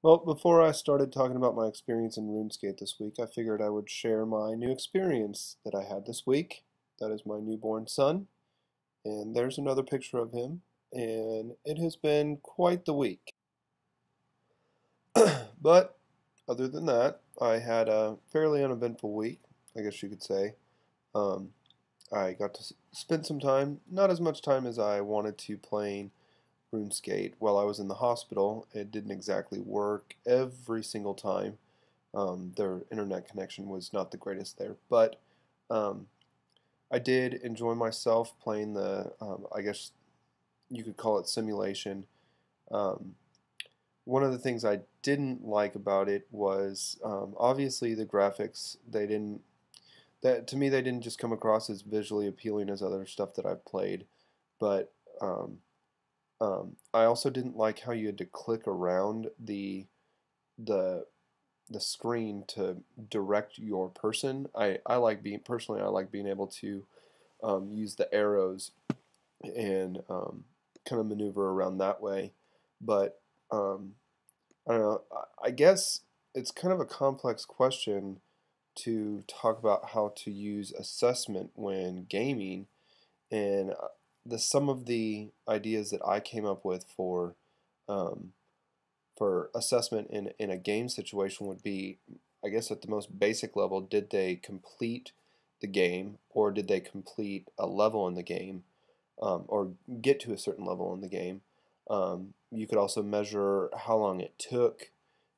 Well, before I started talking about my experience in RuneScape this week, I figured I would share my new experience that I had this week. That is my newborn son, and there's another picture of him, and it has been quite the week. But other than that, I had a fairly uneventful week, I guess you could say. Um, I got to spend some time, not as much time as I wanted to, playing RuneScape while I was in the hospital. It didn't exactly work every single time. Their internet connection was not the greatest there, but um, I did enjoy myself playing the, I guess you could call it simulation. Um, One of the things I didn't like about it was obviously the graphics. They didn't, that to me, they didn't just come across as visually appealing as other stuff that I've played, but I also didn't like how you had to click around the the screen to direct your person. I like being personally I like being able to use the arrows and kind of maneuver around that way. But I don't know. I guess it's kind of a complex question to talk about how to use assessment when gaming, and the some of the ideas that I came up with um, for assessment in a game situation would be, I guess at the most basic level, did they complete the game or did they complete a level in the game or get to a certain level in the game. You could also measure how long it took,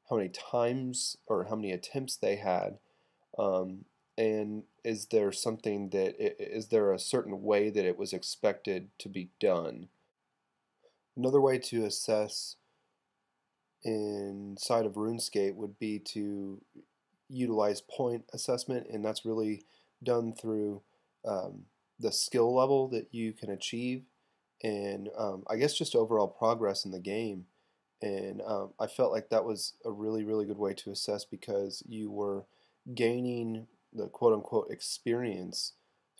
how many times or how many attempts they had, um, and is there something that is there a certain way that it was expected to be done. Another way to assess inside of RuneScape would be to utilize point assessment, and that's really done through um, the skill level that you can achieve, and I guess just overall progress in the game. And I felt like that was a really good way to assess because you were gaining the quote unquote experience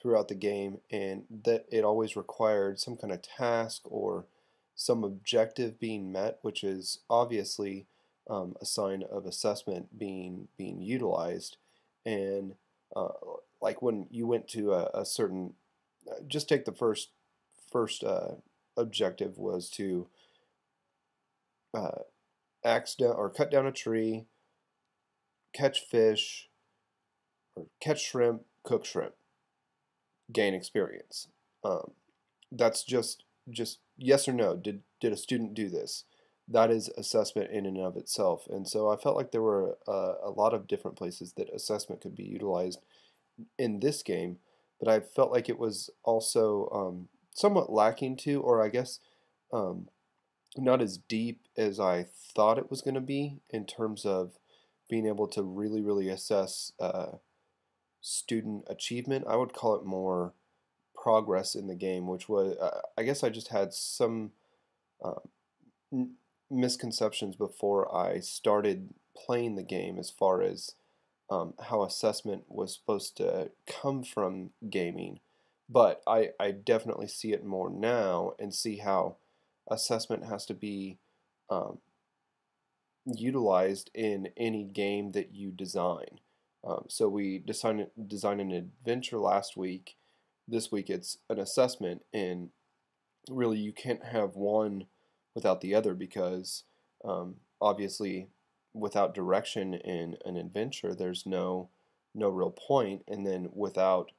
throughout the game, and that it always required some kind of task or some objective being met, which is obviously a sign of assessment being utilized. And uh, like when you went to a certain, just take the first objective was to uh, axe down or cut down a tree, catch fish, or catch shrimp, cook shrimp, gain experience. Um, that's just yes or no. Did a student do this? That is assessment in and of itself. And so I felt like there were a lot of different places that assessment could be utilized in this game, but I felt like it was also somewhat lacking to, or I guess um, not as deep as I thought it was going to be in terms of being able to really assess student achievement. I would call it more progress in the game, which was, I guess I just had some uh, misconceptions before I started playing the game as far as how assessment was supposed to come from gaming. But I definitely see it more now and see how assessment has to be um, utilized in any game that you design. So we designed an adventure last week. This week it's an assessment, and really you can't have one without the other because obviously without direction in an adventure there's no real point, and then without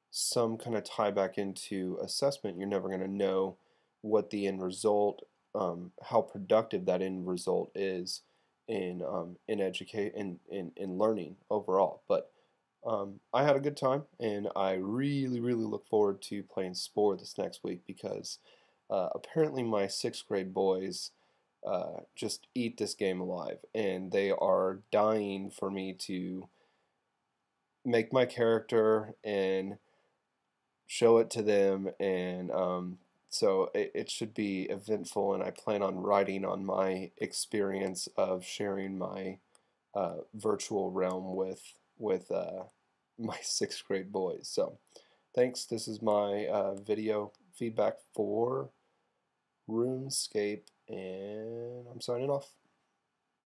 some kind of tie back into assessment you're never going to know what the end result, how productive that end result is in educate in learning overall. But I had a good time, and I really look forward to playing Spore this next week because apparently my sixth grade boys just eat this game alive, and they are dying for me to make my character and show it to them, and so it should be eventful, and I plan on writing on my experience of sharing my virtual realm with my sixth grade boys. So thanks. This is my video feedback for RuneScape, and I'm signing off.